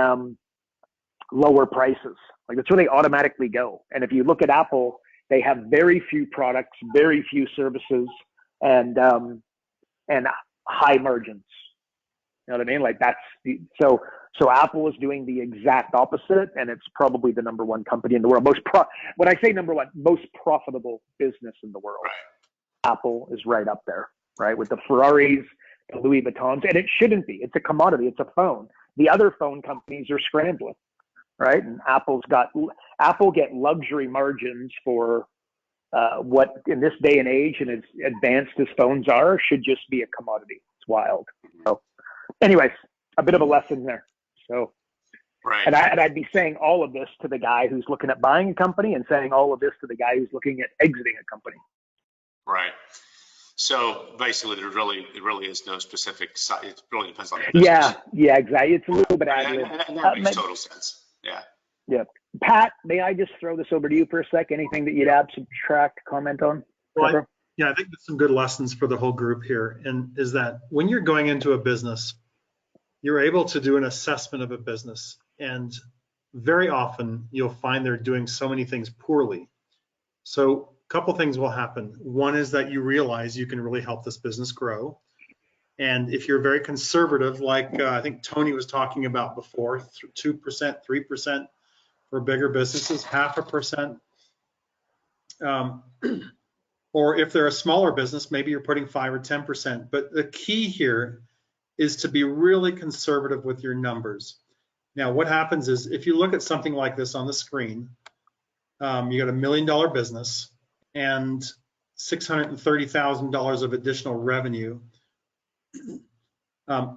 lower prices. Like that's where they automatically go. And if you look at Apple, they have very few products, very few services, and high margins. You know what I mean? Like so Apple is doing the exact opposite, and it's probably the number one company in the world. When I say number one, most profitable business in the world. Right. Apple is right up there, right? With the Ferraris, the Louis Vuittons, and it shouldn't be. It's a commodity. It's a phone. The other phone companies are scrambling, right? And Apple get luxury margins for what in this day and age and as advanced as phones are should just be a commodity. It's wild. So anyways, a bit of a lesson there. So, right. And I'd be saying all of this to the guy who's looking at buying a company and saying all of this to the guy who's looking at exiting a company. Right. So basically, it really is no specific side. It really depends on the business. Yeah, exactly. It's a little bit additive. And that makes total sense. Yeah. Yeah. Pat, may I just throw this over to you for a sec? Anything that you'd add, subtract, comment on? Well, I think there's some good lessons for the whole group here, and is that when you're going into a business, you're able to do an assessment of a business. And very often you'll find they're doing so many things poorly. So a couple things will happen. One is that you realize you can really help this business grow. And if you're very conservative, like I think Tony was talking about before, 2%, 3% for bigger businesses, 0.5%. Or if they're a smaller business, maybe you're putting 5 or 10%. But the key here is to be really conservative with your numbers. Now, what happens is if you look at something like this on the screen, you got $1 million business and $630,000 of additional revenue.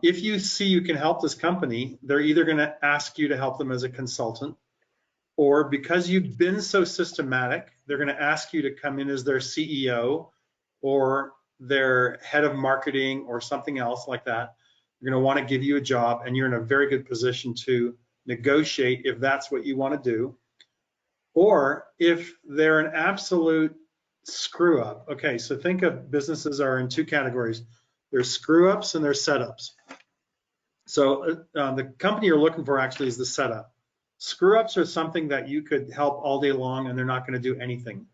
If you see you can help this company, they're either going to ask you to help them as a consultant, or because you've been so systematic, they're going to ask you to come in as their CEO or their head of marketing or something else like that. You're going to want to give you a job, and you're in a very good position to negotiate if that's what you want to do. Or if they're an absolute screw up. Okay, so think of businesses are in two categories. There's screw ups and there's setups. So the company you're looking for actually is the setup. Screw ups are something that you could help all day long and they're not going to do anything.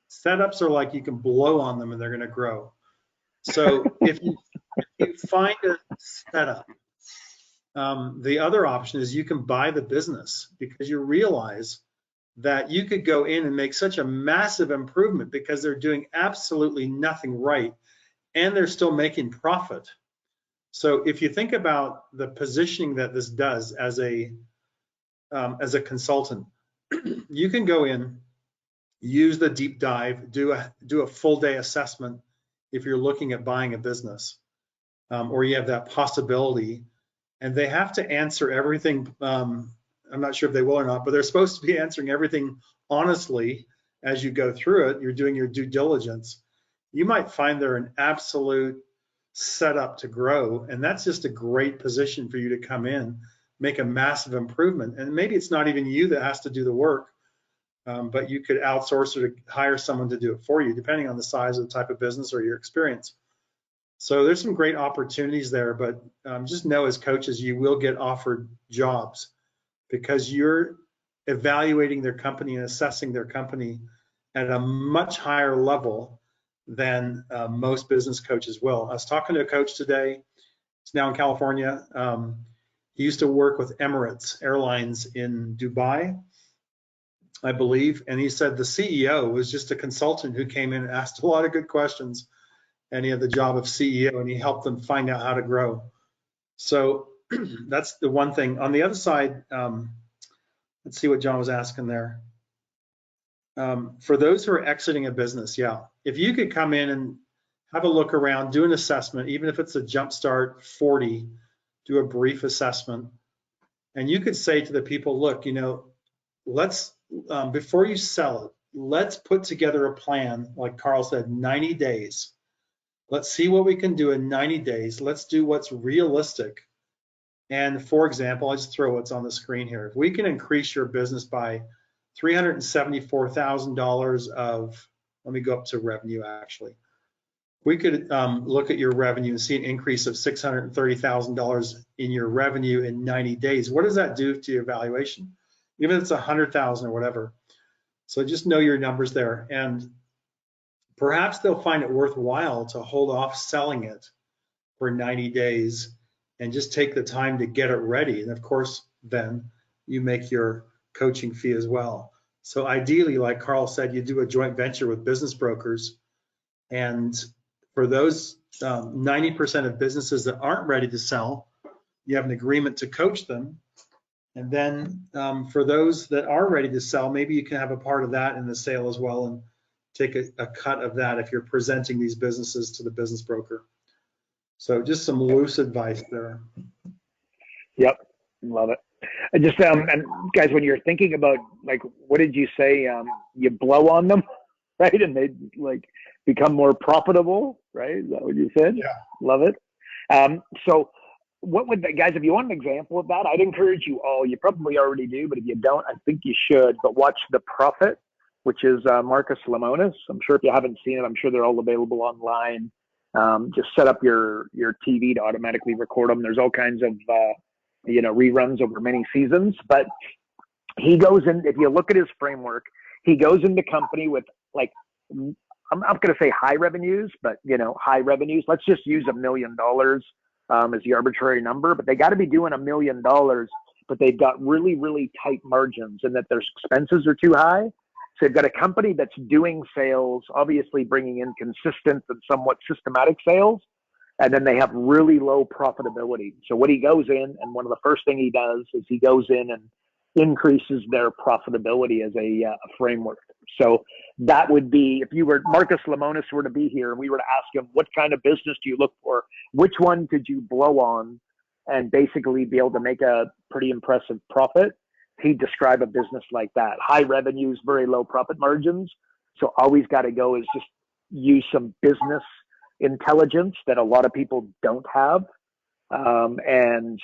Setups are like you can blow on them and they're going to grow. So if you find a setup, the other option is you can buy the business, because you realize that you could go in and make such a massive improvement because they're doing absolutely nothing right and they're still making profit. So if you think about the positioning that this does as a consultant, you can go in, use the deep dive, do a full day assessment if you're looking at buying a business, or you have that possibility, and they have to answer everything. I'm not sure if they will or not, but they're supposed to be answering everything honestly as you go through it. You're doing your due diligence. You might find they're an absolute setup to grow, and that's just a great position for you to come in, make a massive improvement. And maybe it's not even you that has to do the work, but you could outsource or hire someone to do it for you, depending on the size of the type of business or your experience. So there's some great opportunities there, but just know as coaches, you will get offered jobs because you're evaluating their company and assessing their company at a much higher level than most business coaches will. I was talking to a coach today. He's now in California. He used to work with Emirates Airlines in Dubai, I believe, and he said the CEO was just a consultant who came in and asked a lot of good questions, and he had the job of CEO, and he helped them find out how to grow. So that's the one thing. On the other side, let's see what John was asking there. For those who are exiting a business, yeah, if you could come in and have a look around, do an assessment, even if it's a Jumpstart 40, do a brief assessment, and you could say to the people, look, you know, let's, before you sell it, let's put together a plan, like Carl said, 90 days. Let's see what we can do in 90 days. Let's do what's realistic. And for example, I just throw what's on the screen here. If we can increase your business by $374,000 of, let me go up to revenue actually. We could look at your revenue and see an increase of $630,000 in your revenue in 90 days. What does that do to your valuation? Even if it's 100,000 or whatever. So just know your numbers there. And perhaps they'll find it worthwhile to hold off selling it for 90 days and just take the time to get it ready. And of course, then you make your coaching fee as well. So ideally, like Carl said, you do a joint venture with business brokers. And for those 90% of businesses that aren't ready to sell, you have an agreement to coach them. And then for those that are ready to sell, maybe you can have a part of that in the sale as well and take a cut of that if you're presenting these businesses to the business broker. So just some loose advice there. Yep, love it. I just and guys, when you're thinking about, like, what did you say? You blow on them, right? And they like become more profitable, right? Is that what you said? Yeah. Love it. So what would guys, if you want an example of that, I'd encourage you all, you probably already do, but if you don't, I think you should, but watch The Profit, which is Marcus Lemonis. I'm sure if you haven't seen it, I'm sure they're all available online. Just set up your TV to automatically record them. There's all kinds of reruns over many seasons. But he goes in, if you look at his framework, he goes into company with like, I'm not going to say high revenues, but high revenues. Let's just use $1 million as the arbitrary number, but they got to be doing $1 million, but they've got really, really tight margins and that their expenses are too high. So they've got a company that's doing sales, obviously bringing in consistent and somewhat systematic sales, and then they have really low profitability. So what he goes in, and one of the first thing he does is he goes in and increases their profitability as a framework. So that would be, if Marcus Lemonis were to be here and we were to ask him, what kind of business do you look for? Which one could you blow on and basically be able to make a pretty impressive profit? He'd describe a business like that. High revenues, very low profit margins. So all we've got to go is just use some business intelligence that a lot of people don't have. And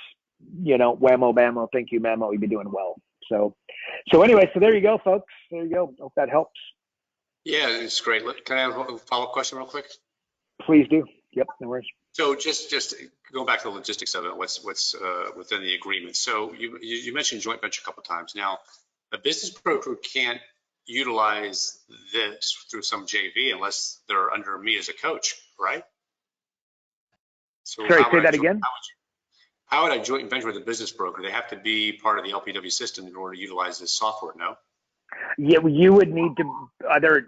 whammo bammo, thank you, mammo, you'd be doing well. So anyway, so there you go, folks. There you go. Hope that helps. Yeah, it's great. Can I have a follow-up question real quick? Please do. Yep, no worries. So just go back to the logistics of it, what's within the agreement. So you mentioned joint venture a couple of times. Now, a business broker can't utilize this through some JV unless they're under me as a coach, right? So sorry, say that again. How would I joint venture with a business broker? They have to be part of the LPW system in order to utilize this software, no? Yeah, you would need to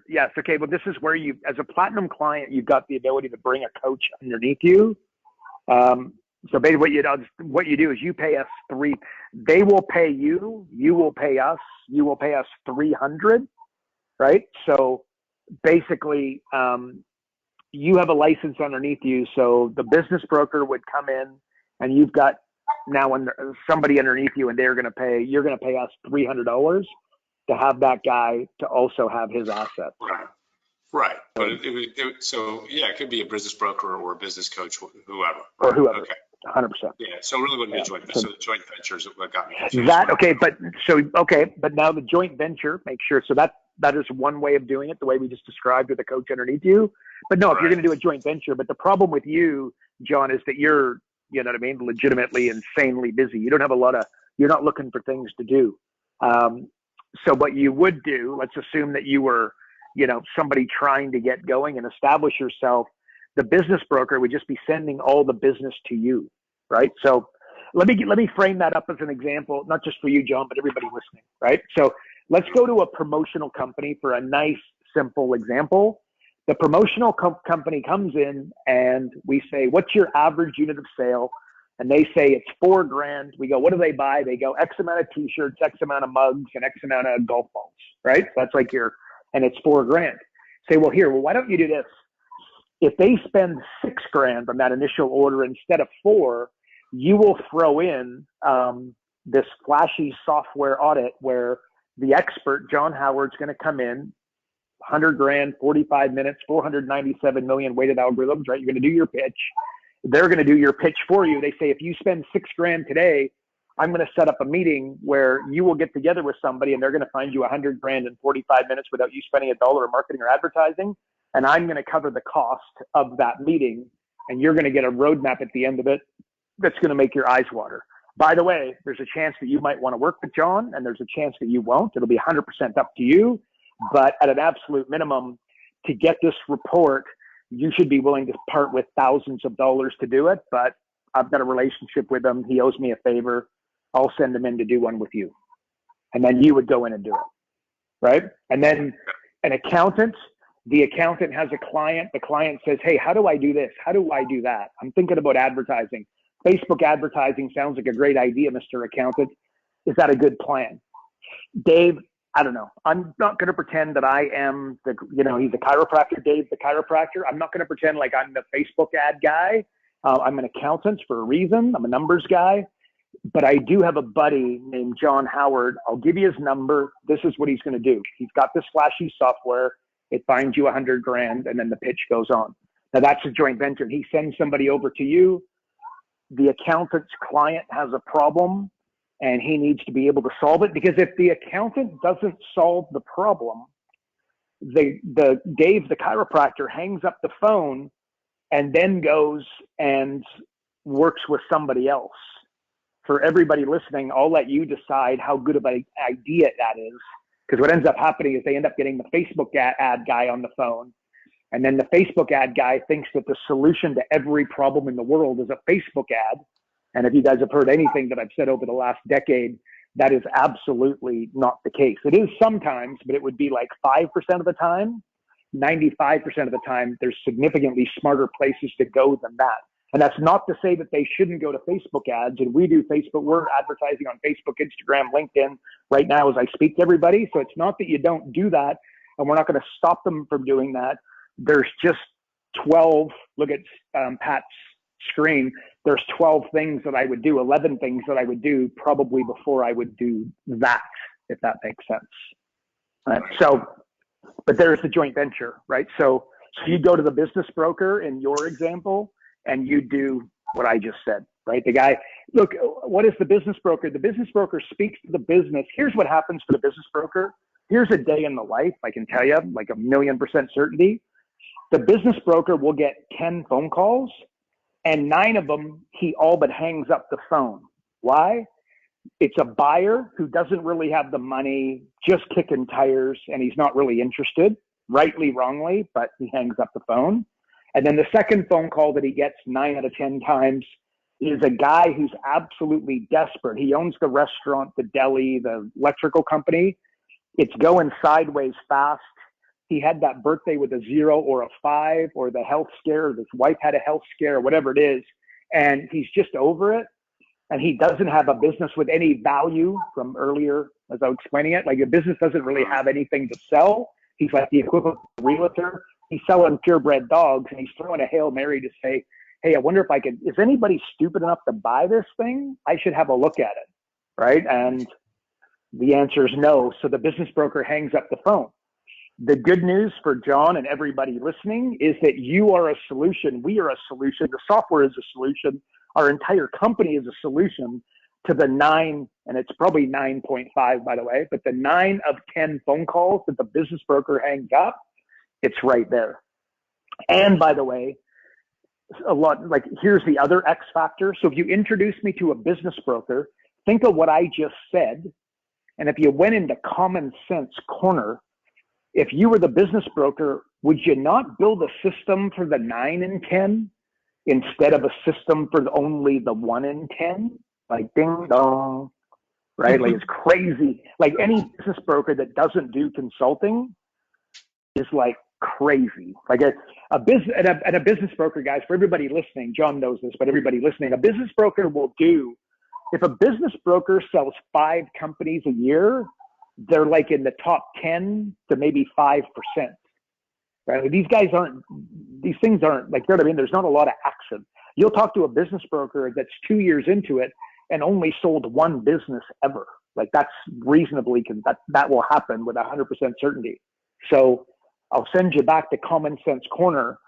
yes. Okay. Well, this is where as a platinum client, you've got the ability to bring a coach underneath you. So basically what you do is you pay us they will pay you, you will pay us, you will pay us 300, right? So basically, you have a license underneath you. So the business broker would come in and you've got now somebody underneath you and you're going to pay us $300 to have that guy to also have his assets. Right. But it could be a business broker or a business coach, whoever. Or whoever. Okay. 100%. Yeah. So it really wouldn't be a joint venture. So the joint venture is what got me confused. But now the joint venture, make sure. So that is one way of doing it, the way we just described with the coach underneath you. But no, if you're going to do a joint venture, but the problem with you, John, is that you're, legitimately insanely busy. You don't have you're not looking for things to do. So what you would do, let's assume that you were, somebody trying to get going and establish yourself. The business broker would just be sending all the business to you, right? So let me frame that up as an example, not just for you, John, but everybody listening, right? So let's go to a promotional company for a nice, simple example. The promotional company comes in and we say, what's your average unit of sale? And they say it's $4,000. We go, what do they buy? They go X amount of t-shirts, X amount of mugs, and X amount of golf balls, right? That's like and it's $4,000. Say, why don't you do this? If they spend $6,000 on that initial order instead of $4,000, you will throw in this flashy software audit where the expert, John Howard's going to come in, $100,000, 45 minutes, 497 million weighted algorithms, right? You're going to do your pitch. They're going to do your pitch for you. They say, if you spend $6,000 today, I'm going to set up a meeting where you will get together with somebody and they're going to find you $100,000 in 45 minutes without you spending $1 of marketing or advertising. And I'm going to cover the cost of that meeting. And you're going to get a roadmap at the end of it that's going to make your eyes water. By the way, there's a chance that you might want to work with John and there's a chance that you won't. It'll be 100% up to you. But at an absolute minimum, to get this report, you should be willing to part with thousands of dollars to do it. But I've got a relationship with him. He owes me a favor. I'll send him in to do one with you. And then you would go in and do it. Right? And then the accountant has a client. The client says, hey, how do I do this? How do I do that? I'm thinking about advertising. Facebook advertising sounds like a great idea, Mr. Accountant. Is that a good plan? Dave, I don't know. I'm not going to pretend that I am he's a chiropractor, Dave, the chiropractor. I'm not going to pretend like I'm the Facebook ad guy. I'm an accountant for a reason. I'm a numbers guy, but I do have a buddy named John Howard. I'll give you his number. This is what he's going to do. He's got this flashy software. It finds you $100,000 and then the pitch goes on. Now that's a joint venture. He sends somebody over to you. The accountant's client has a problem and he needs to be able to solve it, because if the accountant doesn't solve the problem, Dave, the chiropractor, hangs up the phone and then goes and works with somebody else. for everybody listening, I'll let you decide how good of an idea that is. Because what ends up happening is they end up getting the Facebook ad guy on the phone. And then the Facebook ad guy thinks that the solution to every problem in the world is a Facebook ad. And if you guys have heard anything that I've said over the last decade, that is absolutely not the case. It is sometimes, but it would be like 5% of the time. 95% of the time, there's significantly smarter places to go than that. And that's not to say that they shouldn't go to Facebook ads. And we do Facebook, we're advertising on Facebook, Instagram, LinkedIn right now as I speak to everybody. So it's not that you don't do that, and we're not going to stop them from doing that. There's just 12, look at Pat's screen, there's 12 things that I would do, 11 things that I would do probably before I would do that, if that makes sense. So, but there's the joint venture, right? So you go to the business broker in your example, and you do what I just said, right? The guy, look, what is the business broker? The business broker speaks to the business. Here's what happens for the business broker. Here's a day in the life, I can tell you, like 1,000,000% certainty. The business broker will get 10 phone calls, and 9 of them, he all but hangs up the phone. Why? It's a buyer who doesn't really have the money, just kicking tires, and he's not really interested, rightly, wrongly, but he hangs up the phone. And then the second phone call that he gets 9 out of 10 times is a guy who's absolutely desperate. He owns the restaurant, the deli, the electrical company. It's going sideways fast. He had that birthday with a 0 or a 5, or the health scare, or his wife had a health scare, or whatever it is. And he's just over it. And he doesn't have a business with any value from earlier, as I was explaining it. Like, a business doesn't really have anything to sell. He's like the equivalent of a realtor. He's selling purebred dogs, and he's throwing a Hail Mary to say, hey, I wonder if I could, is anybody stupid enough to buy this thing? I should have a look at it, right? And the answer is no. So the business broker hangs up the phone. The good news for John and everybody listening is that you are a solution. We are a solution. The software is a solution. Our entire company is a solution to the 9, and it's probably 9.5, by the way, but the 9 of 10 phone calls that the business broker hangs up, it's right there. And by the way, here's the other X factor. So if you introduce me to a business broker, think of what I just said. And if you went into Common Sense Corner, if you were the business broker, would you not build a system for the 9 and 10 instead of a system for only the 1 and 10? Like, ding dong, right? Like, it's crazy. Like, any business broker that doesn't do consulting is like crazy. Like a business broker, guys, for everybody listening, John knows this, but everybody listening, a business broker will do, if a business broker sells 5 companies a year, they're like in the top 10 to maybe 5%. Right? These things aren't like, you know what I mean? There's not a lot of action. You'll talk to a business broker that's 2 years into it and only sold 1 business ever. Like, that's reasonably, that will happen with 100% certainty. So I'll send you back to Common Sense Corner,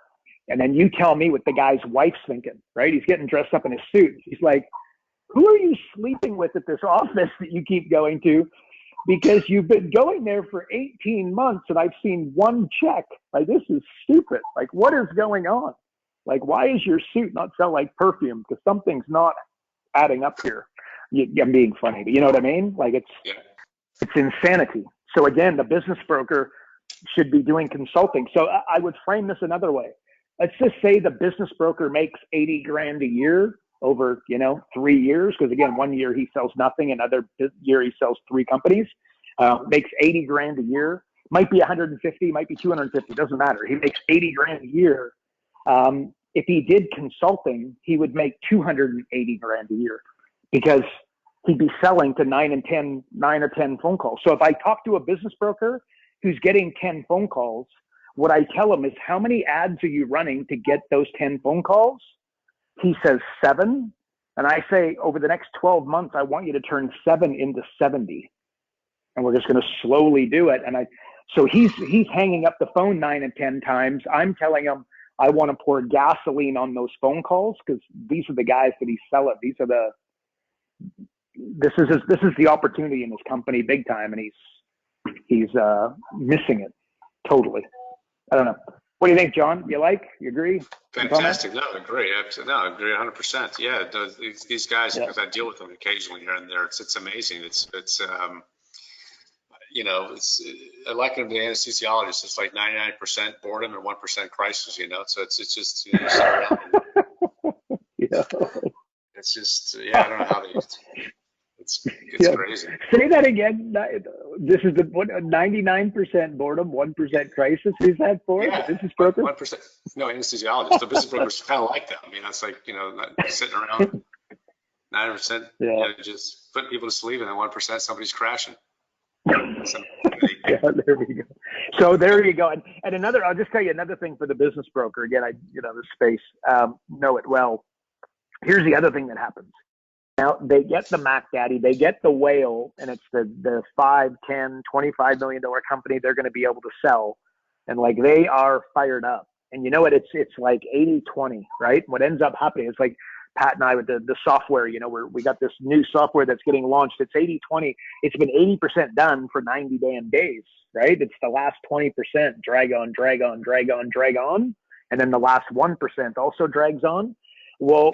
and then you tell me what the guy's wife's thinking, right? He's getting dressed up in a suit. He's like, who are you sleeping with at this office that you keep going to? Because you've been going there for 18 months and I've seen 1 check. Like, this is stupid. Like, what is going on? Like, why is your suit not smell like perfume? Because something's not adding up here. I'm being funny, but you know what I mean? Like, it's insanity. So again, the business broker should be doing consulting. So I would frame this another way. Let's just say the business broker makes 80 grand a year over, 3 years. Because again, 1 year he sells nothing, another year he sells 3 companies, makes 80 grand a year, might be 150, might be 250, doesn't matter. He makes 80 grand a year. If he did consulting, he would make 280 grand a year because he'd be selling to 9 or 10 phone calls. So if I talk to a business broker who's getting 10 phone calls, what I tell him is, how many ads are you running to get those 10 phone calls? He says 7. And I say, over the next 12 months, I want you to turn 7 into 70. And we're just going to slowly do it. And so he's hanging up the phone 9 and 10 times. I'm telling him I want to pour gasoline on those phone calls because these are the guys that he's selling. This is the opportunity in his company big time. And he's missing it totally. I don't know. What do you think, John? You agree? Fantastic. No, I agree. I agree 100%. Yeah, these guys, Yeah. because I deal with them occasionally here and there, it's amazing. It's you know, I liken them to anesthesiologists. It's like 99% boredom and 1% crisis, you know? So it's just, you know, you sit around and Yeah. it's just, yeah, I don't know how they, it's Yeah. crazy. Say that again. This is the 99% boredom, 1% crisis. Who's that for? Yeah, The business broker? 1%. No, anesthesiologists. The business brokers kind of like that. I mean, that's like, you know, not sitting around 9%, Yeah. you know, just putting people to sleep, and then 1% somebody's crashing. Yeah, there we go. So there you go. And another, I'll just tell you another thing for the business broker. Again, this space, know it well. Here's the other thing that happens. Now they get the Mac Daddy, they get the whale, and it's the $5, $10, $25 million company they're going to be able to sell. And like, they are fired up. And you know what? It's like 80-20, right? What ends up happening is like Pat and I with the software, you know, we got this new software that's getting launched. It's 80-20. It's been 80% done for 90 damn days, right? It's the last 20% drag on. And then the last 1% also drags on. Well,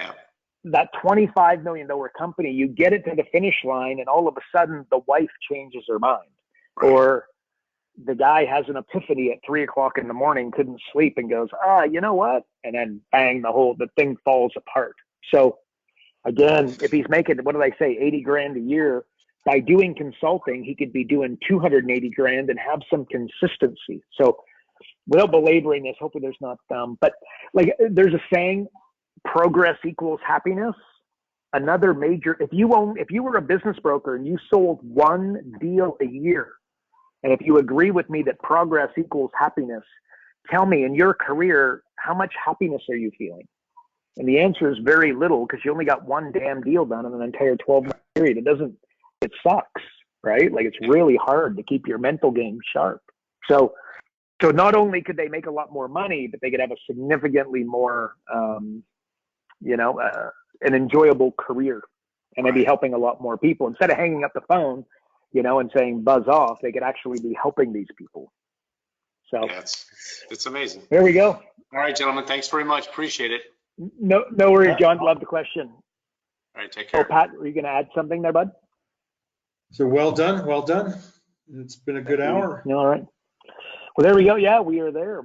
that $25 million company, you get it to the finish line and all of a sudden the wife changes her mind, or the guy has an epiphany at 3 o'clock in the morning, couldn't sleep, and goes, you know what? And then bang, the thing falls apart. So again, if he's making, what did I say, 80 grand a year, by doing consulting, he could be doing 280 grand and have some consistency. So without belaboring this, hopefully there's not, but like there's a saying, progress equals happiness. Another major, if you were a business broker and you sold one deal a year, and if you agree with me that progress equals happiness, tell me in your career, how much happiness are you feeling? And the answer is very little, because you only got one damn deal done in an entire 12-month period. It sucks, right? Like, it's really hard to keep your mental game sharp. So not only could they make a lot more money, but they could have a significantly more, an enjoyable career, and they'd be helping a lot more people. Instead of hanging up the phone, you know, and saying buzz off, they could actually be helping these people. So yeah, it's amazing. There we go. All right, gentlemen, thanks very much. Appreciate it. No worries, John. Love the question. All right, take care. Oh, Pat, were you going to add something there, bud? So well done. It's been a good hour. All right. Well, there we go. Yeah, we are there.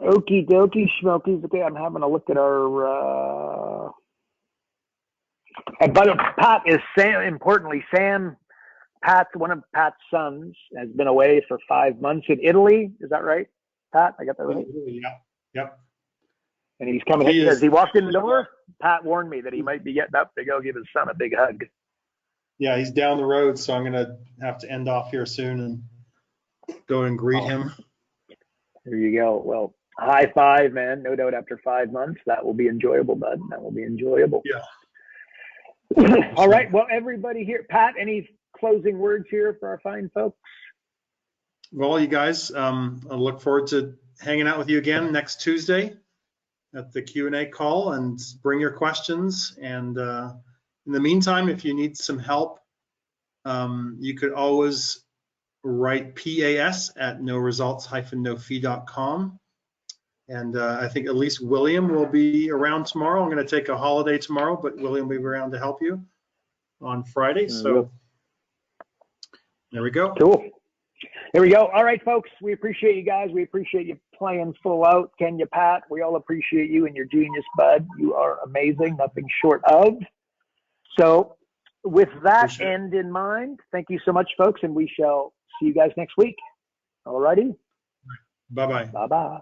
Okie dokie, schmokies. Okay, I'm having a look at our. And by the way, Pat is Sam. Pat, one of Pat's sons, has been away for 5 months in Italy. Is that right, Pat? I got that right? Yeah. Yep. And he's coming. As he walked in the door, Pat warned me that he might be getting up to go give his son a big hug. Yeah, he's down the road, so I'm gonna have to end off here soon and go and greet him. There you go. Well, high five, man. No doubt after 5 months, that will be enjoyable, bud. That will be enjoyable. Yeah. All right. Well, everybody here, Pat, any closing words here for our fine folks? Well, you guys, I look forward to hanging out with you again next Tuesday at the Q&A call, and bring your questions. And in the meantime, if you need some help, you could always write PAS@noresults-nofee.com. And I think at least William will be around tomorrow. I'm going to take a holiday tomorrow, but William will be around to help you on Friday. So there we go. Cool. There we go. All right, folks. We appreciate you guys. We appreciate you playing full out. Ken, you, Pat, we all appreciate you and your genius, bud. You are amazing. Nothing short of. So with that end in mind, thank you so much, folks, and we shall see you guys next week. All righty. Bye-bye. Bye-bye.